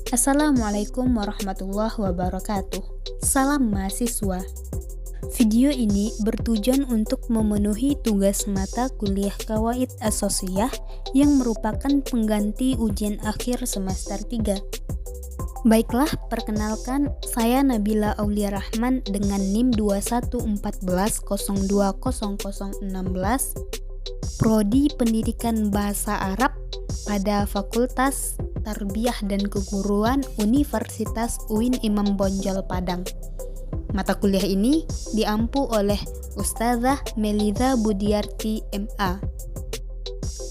Assalamualaikum warahmatullahi wabarakatuh. Salam mahasiswa. Video ini bertujuan untuk memenuhi tugas mata kuliah Qawaid As-Sosiah yang merupakan pengganti ujian akhir semester 3. Baiklah, perkenalkan, saya Nabila Aulia Rahman dengan NIM 2114020016, Prodi Pendidikan Bahasa Arab pada Fakultas Tarbiyah dan Keguruan Universitas UIN Imam Bonjol Padang. Mata kuliah ini diampu oleh Ustazah Melida Budiarti MA.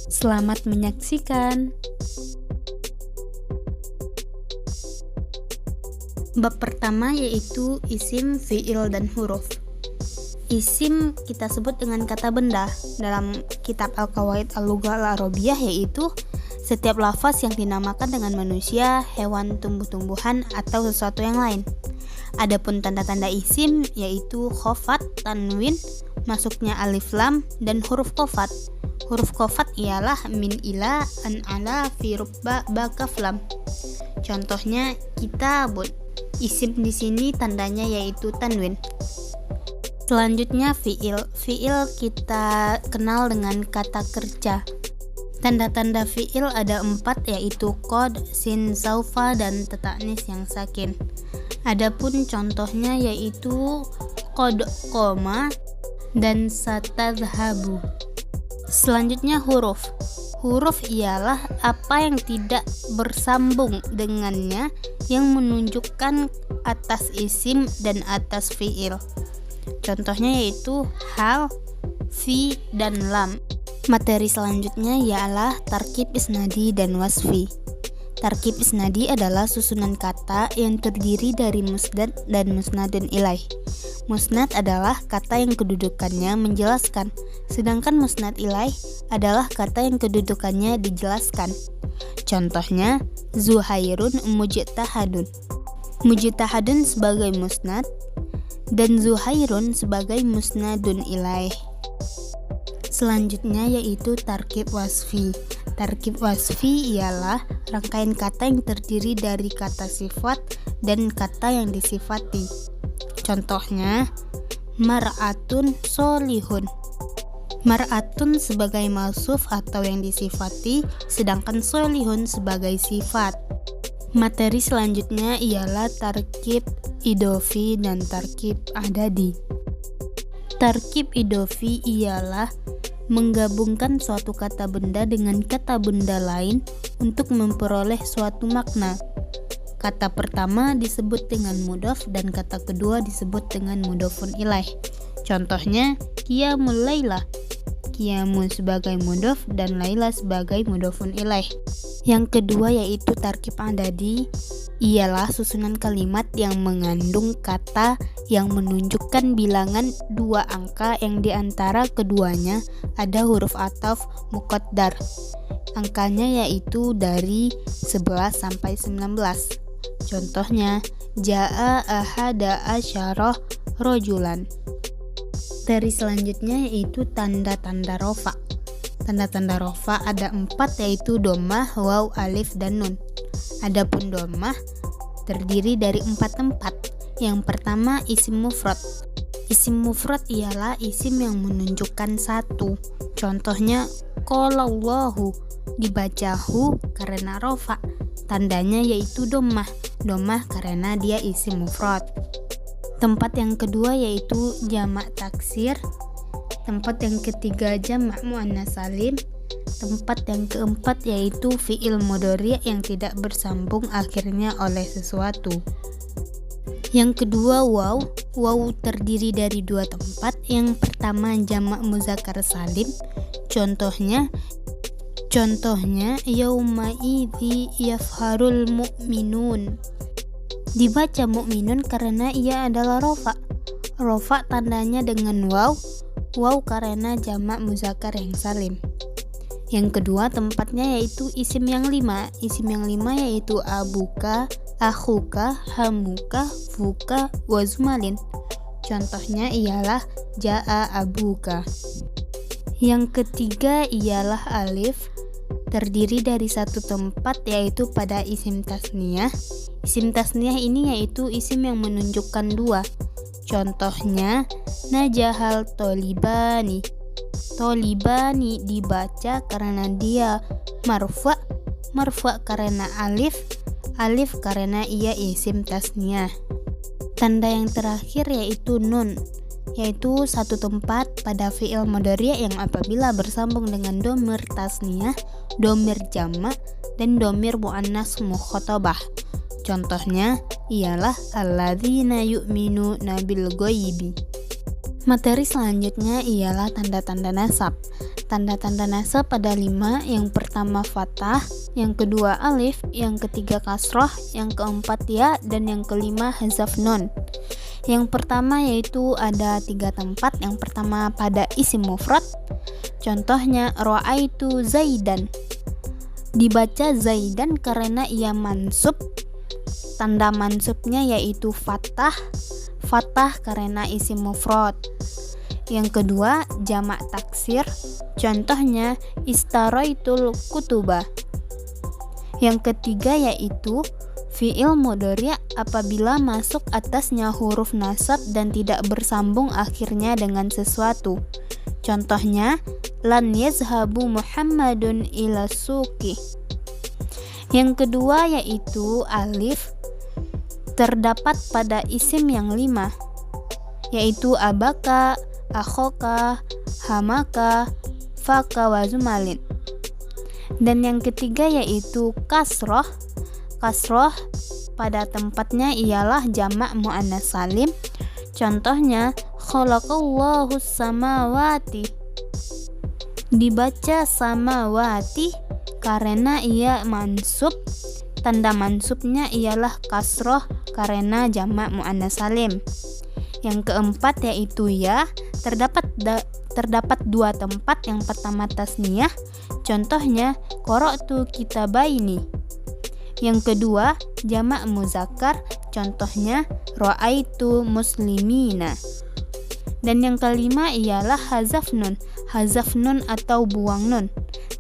Selamat menyaksikan. Bab pertama yaitu isim, fi'il, dan huruf. Isim kita sebut dengan kata benda dalam kitab Al-Qawaid Al-Lughah Al-Arabiyah, yaitu setiap lafaz yang dinamakan dengan manusia, hewan, tumbuh-tumbuhan, atau sesuatu yang lain. Adapun tanda-tanda isim yaitu khofat, tanwin, masuknya alif lam, dan huruf qofat. Huruf qofat ialah min, ila, an, ala, fi, rubba, ba, kaf, lam. Contohnya kitabun. Isim di sini tandanya yaitu tanwin. Selanjutnya fi'il. Fi'il kita kenal dengan kata kerja. Tanda-tanda fi'il ada 4, yaitu qad, sin, saufa, dan ta'nis yang sakin. Adapun contohnya yaitu qad qoma dan satadhhabu. Selanjutnya huruf. Huruf ialah apa yang tidak bersambung dengannya yang menunjukkan atas isim dan atas fi'il. Contohnya yaitu hal, fi, dan lam. Materi selanjutnya ialah tarkib isnadi dan wasfi. Tarkib isnadi adalah susunan kata yang terdiri dari musnad dan musnadun ilaih. Musnad adalah kata yang kedudukannya menjelaskan, sedangkan musnad ilaih adalah kata yang kedudukannya dijelaskan. Contohnya, Zuhairun mujtahadun. Mujtahadun sebagai musnad dan Zuhairun sebagai musnadun ilaih. Selanjutnya yaitu tarkib wasfi. Tarkib wasfi ialah rangkaian kata yang terdiri dari kata sifat dan kata yang disifati. Contohnya, mar'atun solihun. Mar'atun sebagai mausuf atau yang disifati, sedangkan solihun sebagai sifat. Materi selanjutnya ialah tarkib idofi dan tarkib adadi. Tarkib idofi ialah menggabungkan suatu kata benda dengan kata benda lain untuk memperoleh suatu makna. Kata pertama disebut dengan mudhof dan kata kedua disebut dengan mudhofun ilaih. Contohnya, qiyamul lailah. Qiyamun sebagai mudhof dan laila sebagai mudhofun ilaih. Yang kedua yaitu tarkib adadi, ialah susunan kalimat yang mengandung kata yang menunjukkan bilangan 2 angka yang diantara keduanya ada huruf ataf muqaddar. Angkanya yaitu dari 11 sampai 19. Contohnya, ja'a ahada asyarah rojulan. Dari selanjutnya yaitu tanda-tanda rofa. Tanda-tanda rofa ada 4, yaitu dhammah, waw, alif, dan nun. Adapun dhammah terdiri dari 4 tempat. Yang pertama isim mufrad. Isim mufrad ialah isim yang menunjukkan satu. Contohnya qalallahu, dibaca hu karena rofa. Tandanya yaitu dhammah. Dhammah karena dia isim mufrad. Tempat yang kedua yaitu jamak taksir. Tempat yang ketiga jamak muannats salim. Tempat yang keempat yaitu fi'il mudhari' yang tidak bersambung akhirnya oleh sesuatu. Yang kedua waw. Waw terdiri dari 2 tempat. Yang pertama jamak muzakkar salim. Contohnya yauma idzi yafharul mu'minun. Dibaca mu'minun karena ia adalah rofa. Rofa tandanya dengan waw. Waw karena jamak muzakkar yang salim. Yang kedua tempatnya yaitu isim yang 5. Isim yang 5 yaitu abuka, akhuka, hamuka, fuka, wazmalin. Contohnya ialah ja'a abuka. Yang ketiga ialah alif. terdiri dari satu tempat, yaitu pada isim tasniyah. Isim tasniyah ini yaitu isim yang menunjukkan dua. Contohnya, najahal tolibani. Tolibani dibaca karena dia marfa, marfa karena alif, alif karena ia isim tasniyah. Tanda yang terakhir yaitu nun, yaitu satu tempat pada fi'il mudhari' yang apabila bersambung dengan dhamir tasniyah, dhamir jamak, dan dhamir muannas mukhatabah. Contohnya ialah alladzina yu'minuna bil ghaibi. Materi selanjutnya ialah tanda-tanda nasab. Tanda-tanda nasab ada 5, yang pertama fathah, yang kedua alif, yang ketiga kasroh, yang keempat ya, dan yang kelima hazaf nun. Yang pertama yaitu ada 3 tempat. Yang pertama pada isim mufrad. Contohnya ra'aitu zaidan. Dibaca zaidan karena ia mansub. Tanda mansubnya yaitu fathah. Fathah karena isim mufrad. Yang kedua jamak taksir. Contohnya istaraitul kutuba. Yang ketiga yaitu fi'il mudhari' apabila masuk atasnya huruf nasab dan tidak bersambung akhirnya dengan sesuatu. Contohnya, lan yazhabu Muhammadun ila suqi. Yang kedua yaitu alif, terdapat pada isim yang 5, yaitu abaka, akhoka, hamaka, faka wa zumalin. Dan yang ketiga yaitu kasroh. Kasroh pada tempatnya ialah jamak muannas salim. Contohnya khalaqallahu samawati. Dibaca samawati karena ia mansub. Tanda mansubnya ialah kasroh karena jamak muannas salim. Yang keempat yaitu ya, terdapat 2 tempat. Yang pertama tasniyah. Contohnya qara'tu kitabaini. Yang kedua jamak muzakkar. Contohnya ra'aitu muslimina. Dan yang kelima ialah hazaf nun. Hazaf nun atau buang nun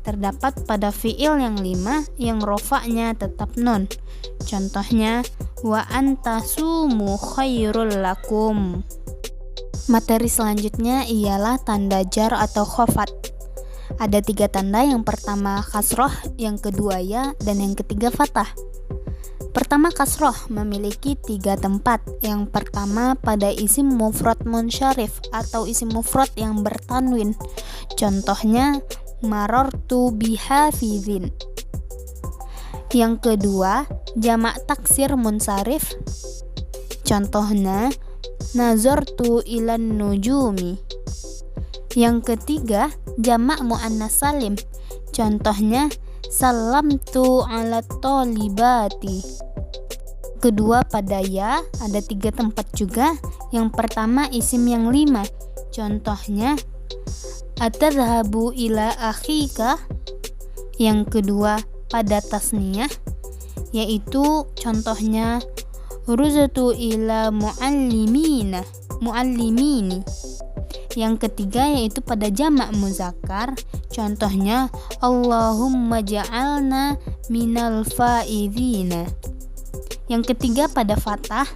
terdapat pada fi'il yang 5 yang rofa'nya tetap nun. Contohnya wa antasumu khairul lakum. Materi selanjutnya ialah tanda jar atau khafat. Ada 3 tanda. Yang pertama kasroh, yang kedua ya, dan yang ketiga fathah. Pertama kasroh memiliki 3 tempat. Yang pertama pada isim mufrad munsyarif atau isim mufrad yang bertanwin. Contohnya marartu bihafizin. Yang kedua jamak taksir munsharif. Contohnya nazartu ilan nujumi. Yang ketiga jamak muannas salim. Contohnya salamtu ala tolibati. Kedua pada ya ada 3 tempat juga. Yang pertama isim yang 5. Contohnya atadhabu ila akhika. Yang kedua pada tasniyah, yaitu contohnya ruzatu ila muallimina, muallimini. Yang ketiga yaitu pada jamak muzakkar. Contohnya Allahumma ja'alna minal faizina. Yang ketiga pada fathah.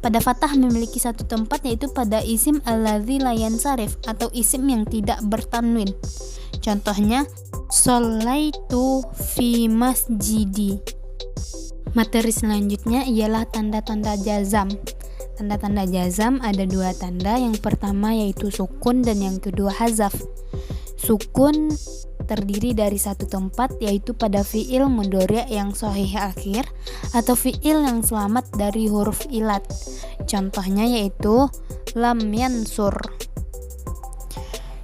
Pada fathah memiliki 1 tempat, yaitu pada isim alladzi la yansarif atau isim yang tidak bertanwin. Contohnya shallaitu fi masjidi. Materi selanjutnya ialah tanda-tanda jazam. Tanda-tanda jazam ada 2 tanda. Yang pertama yaitu sukun dan yang kedua hazaf. Sukun terdiri dari 1 tempat, yaitu pada fi'il mudhari' yang sahih akhir atau fi'il yang selamat dari huruf ilat. Contohnya yaitu lam yansur.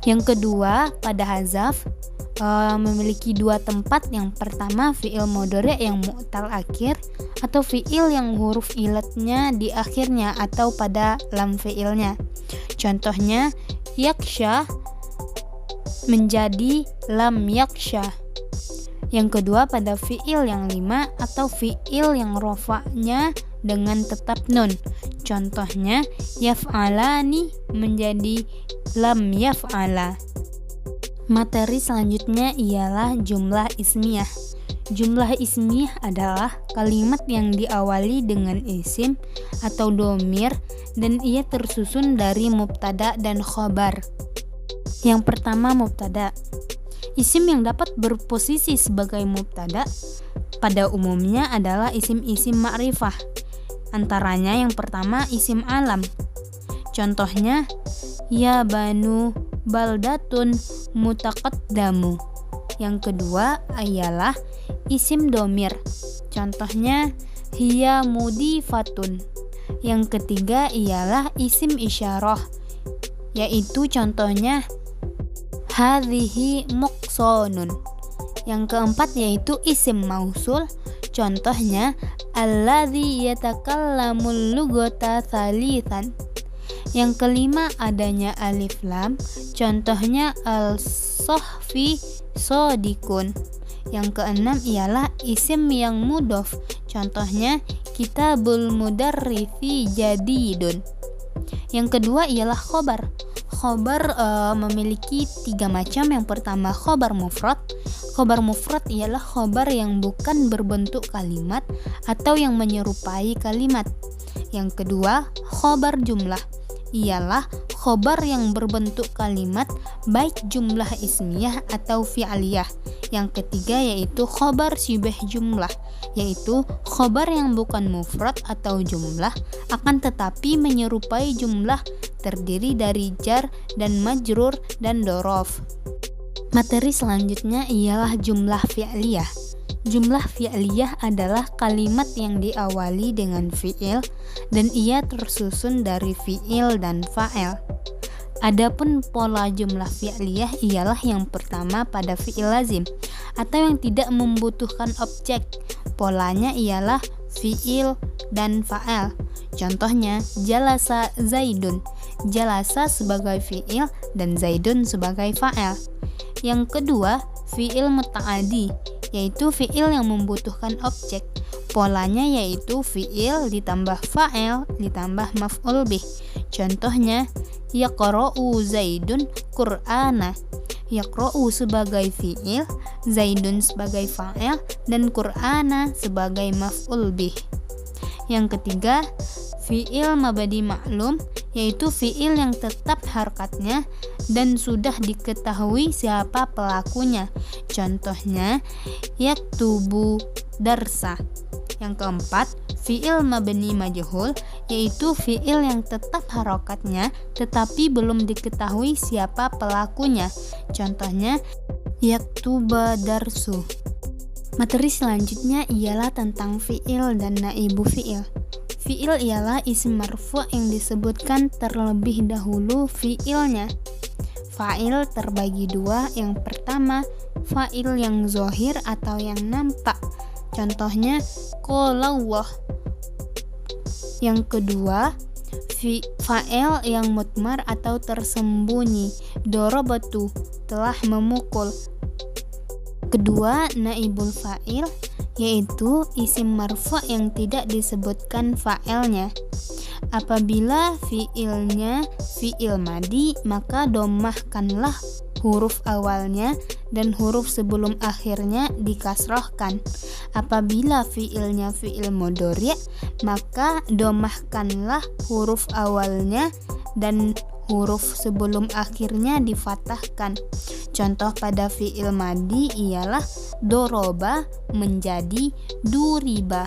Yang kedua pada hazaf memiliki 2 tempat. Yang pertama fi'il mudhari' yang mu'tal akhir atau fi'il yang huruf ilatnya di akhirnya atau pada lam fi'ilnya. Contohnya yaksha menjadi lam yaksha. Yang kedua pada fi'il yang 5 atau fi'il yang rofa'nya dengan tetap nun. Contohnya yaf'alani menjadi lam yaf'ala. Materi selanjutnya ialah jumlah ismiyah. Jumlah ismiyah adalah kalimat yang diawali dengan isim atau dhamir dan ia tersusun dari mubtada dan khobar. Yang pertama, mubtada. Isim yang dapat berposisi sebagai mubtada pada umumnya adalah isim-isim ma'rifah. Antaranya yang pertama isim alam. Contohnya ya banu baldatun mutaqaddamu. Yang kedua ialah isim dhamir. Contohnya hiya mudifatun. Yang ketiga ialah isim isyarah, yaitu contohnya hadhihi muqsonun. Yang keempat yaitu isim mausul. Contohnya alladzi yatakallamul lughata tsalitsan. Yang kelima adanya alif lam. Contohnya al-sahfi sodikun. Yang keenam ialah isim yang mudhof. Contohnya kitabul mudarrisi jadidun. Yang kedua ialah khobar. Khobar memiliki 3 macam. Yang pertama khobar mufrad. Khobar mufrad ialah khobar yang bukan berbentuk kalimat atau yang menyerupai kalimat. Yang kedua khobar jumlah, ialah khobar yang berbentuk kalimat baik jumlah ismiyah atau fi'liyah. Yang ketiga yaitu khobar syibah jumlah, yaitu khobar yang bukan mufrad atau jumlah akan tetapi menyerupai jumlah, terdiri dari jar dan majrur dan dorof. Materi selanjutnya ialah jumlah fi'liyah. Jumlah fi'liyah adalah kalimat yang diawali dengan fi'il dan ia tersusun dari fi'il dan fa'il. Adapun pola jumlah fi'liyah ialah yang pertama pada fi'il lazim atau yang tidak membutuhkan objek. Polanya ialah fi'il dan fa'il. Contohnya jalasa zaidun. Jalasa sebagai fi'il dan zaidun sebagai fa'il. Yang kedua, fi'il muta'addi, yaitu fi'il yang membutuhkan objek. Polanya yaitu fi'il ditambah fa'il ditambah maf'ul bih. Contohnya yaqra'u zaidun qur'ana. Yaqra'u sebagai fi'il, zaidun sebagai fa'il, dan qur'ana sebagai maf'ul bih. Yang ketiga, fi'il mabadi ma'lum, yaitu fi'il yang tetap harokatnya dan sudah diketahui siapa pelakunya. Contohnya yaktubu darsa. Yang keempat, fi'il mabni majhul, yaitu fi'il yang tetap harokatnya tetapi belum diketahui siapa pelakunya. Contohnya yaktuba darsu. Materi selanjutnya ialah tentang fi'il dan naibu fi'il. Fi'il ialah isim marfu' yang disebutkan terlebih dahulu fi'ilnya. Fa'il terbagi 2. Yang pertama, fa'il yang zohir atau yang nampak. Contohnya qalallah. Yang kedua, fa'il yang mutmar atau tersembunyi. Dorobatu, telah memukul. Kedua, naibul fa'il, yaitu isim marfu' yang tidak disebutkan fa'ilnya. Apabila fi'ilnya fi'il madi, maka dhammahkanlah huruf awalnya dan huruf sebelum akhirnya dikasrohkan. Apabila fi'ilnya fi'il mudhari', maka dhammahkanlah huruf awalnya dan huruf sebelum akhirnya difathahkan. Contoh pada fi'il madi ialah doroba menjadi duriba.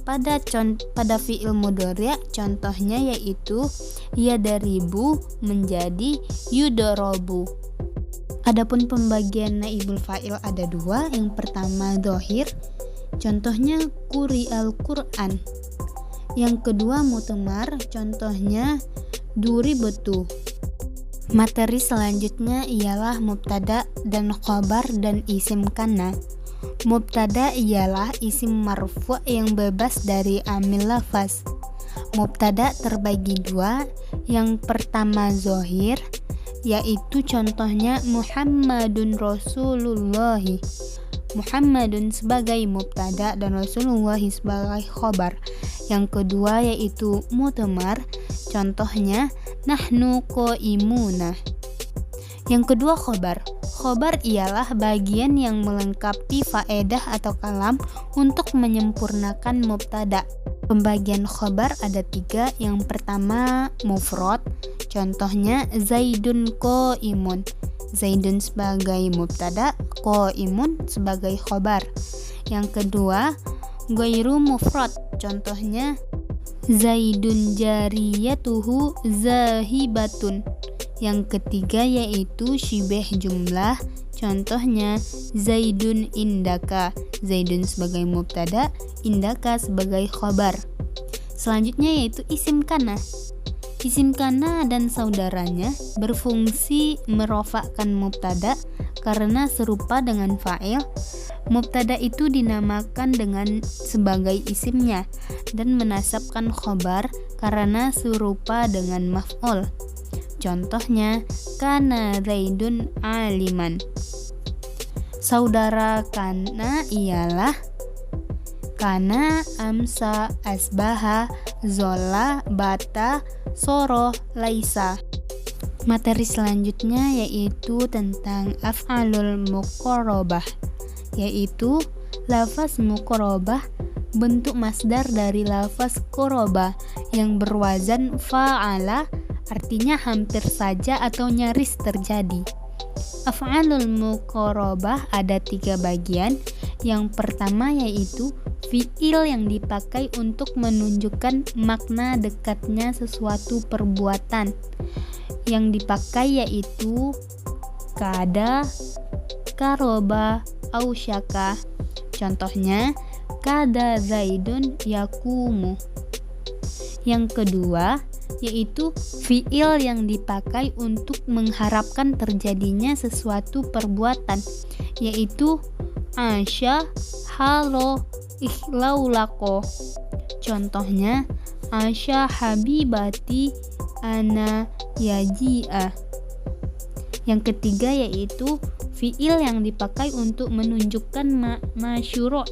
Pada fi'il mudhari' contohnya yaitu yadaribu menjadi yudorobu. Adapun pembagian naibul fa'il ada 2. Yang pertama dhohir, contohnya quri'al Qur'an. Yang kedua mutmar, contohnya duribatu. Materi selanjutnya ialah mubtada dan khobar dan isim kana. Mubtada ialah isim marfu' yang bebas dari amil lafaz. Mubtada terbagi 2. Yang pertama zohir, yaitu contohnya Muhammadun Rasulullahi. Muhammadun sebagai mubtada dan Rasulullah sebagai khobar. Yang kedua yaitu mutmar, contohnya nahnu qaimuna. Yang kedua khobar. Khobar ialah bagian yang melengkapi faedah atau kalam untuk menyempurnakan mubtada. Pembagian khobar ada 3. Yang pertama mufrad, contohnya Zaidun qaimun. Zaidun sebagai mubtada, qaimun sebagai khobar. Yang kedua ghairu mufrad, contohnya Zaidun jariyatuhu zahibatun. Yang ketiga yaitu syibeh jumlah, contohnya Zaidun indaka. Zaidun sebagai mubtada, indaka sebagai khobar. Selanjutnya yaitu isim kana. Isim kana dan saudaranya berfungsi merofakkan mubtada karena serupa dengan fa'il. Mubtada itu dinamakan dengan sebagai isimnya dan menasabkan khobar karena serupa dengan maf'ul. Contohnya kana Zaidun aliman. Saudara kana ialah kana, amsa, asbaha, zola, bata, soro, laisa. Materi selanjutnya yaitu tentang af'alul muqarrabah, yaitu lafaz muqarrabah bentuk masdar dari lafaz qoroba yang berwazan fa'ala, artinya hampir saja atau nyaris terjadi. Af'alul muqarrabah ada 3 bagian. Yang pertama yaitu fi'il yang dipakai untuk menunjukkan makna dekatnya sesuatu perbuatan. Yang dipakai yaitu kada, karoba, ausyaka. Contohnya kada Zaidun yakumu. Yang kedua yaitu fi'il yang dipakai untuk mengharapkan terjadinya sesuatu perbuatan, yaitu asya, halo, ikhlaulako. Contohnya asya habibati ana yaji'ah. Yang ketiga yaitu fi'il yang dipakai untuk menunjukkan masyuru'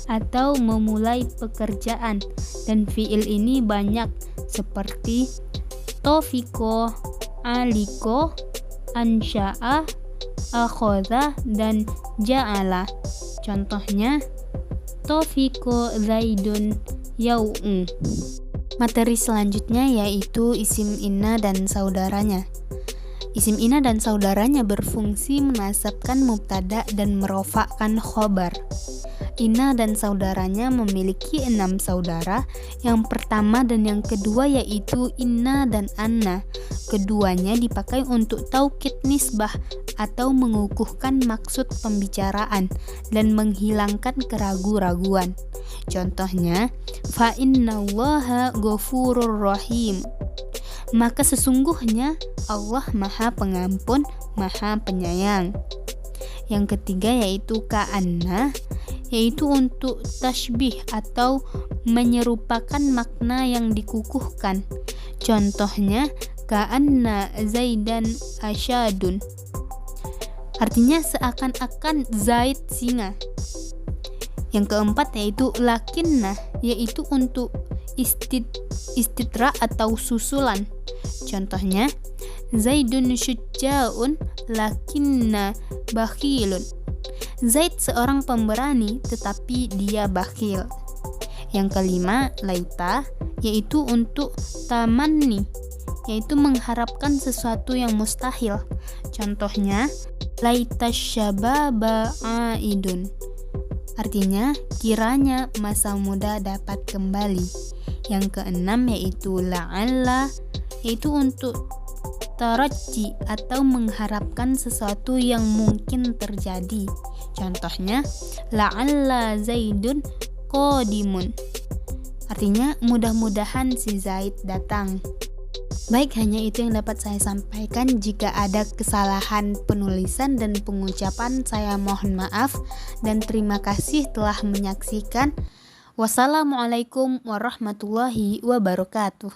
atau memulai pekerjaan, dan fi'il ini banyak seperti tofiko, aliko, ansya'a, akhoda, dan ja'ala. Contohnya tofiko Zaidun yau'u. Materi selanjutnya yaitu isim inna dan saudaranya. Isim inna dan saudaranya berfungsi menasabkan mubtada dan merofakkan khobar. Inna dan saudaranya memiliki 6 saudara. Yang pertama dan yang kedua yaitu inna dan anna. Keduanya dipakai untuk taukid nisbah atau mengukuhkan maksud pembicaraan dan menghilangkan keraguan-raguan. Contohnya fa innallaha ghafurur rahim. Maka sesungguhnya Allah Maha Pengampun, Maha Penyayang. Yang ketiga yaitu ka'anna, yaitu untuk tasbih atau menyerupakan makna yang dikukuhkan. Contohnya ka'anna Zaidan asyadun. Artinya seakan-akan Zaid singa. Yang keempat yaitu lakinna, yaitu untuk istidra atau susulan. Contohnya Zaidun syuja'un lakinna bakhilun. Zaid seorang pemberani tetapi dia bakhil. Yang kelima laita, yaitu untuk tamanni, yaitu mengharapkan sesuatu yang mustahil. Contohnya laita syababa aidun. Artinya kiranya masa muda dapat kembali. Yang keenam yaitu la'alla, yaitu untuk taraji atau mengharapkan sesuatu yang mungkin terjadi. Contohnya la'alla Zaidun qadimun. Artinya mudah-mudahan si Zaid datang. Baik, hanya itu yang dapat saya sampaikan. Jika ada kesalahan penulisan dan pengucapan, saya mohon maaf dan terima kasih telah menyaksikan. Wassalamualaikum warahmatullahi wabarakatuh.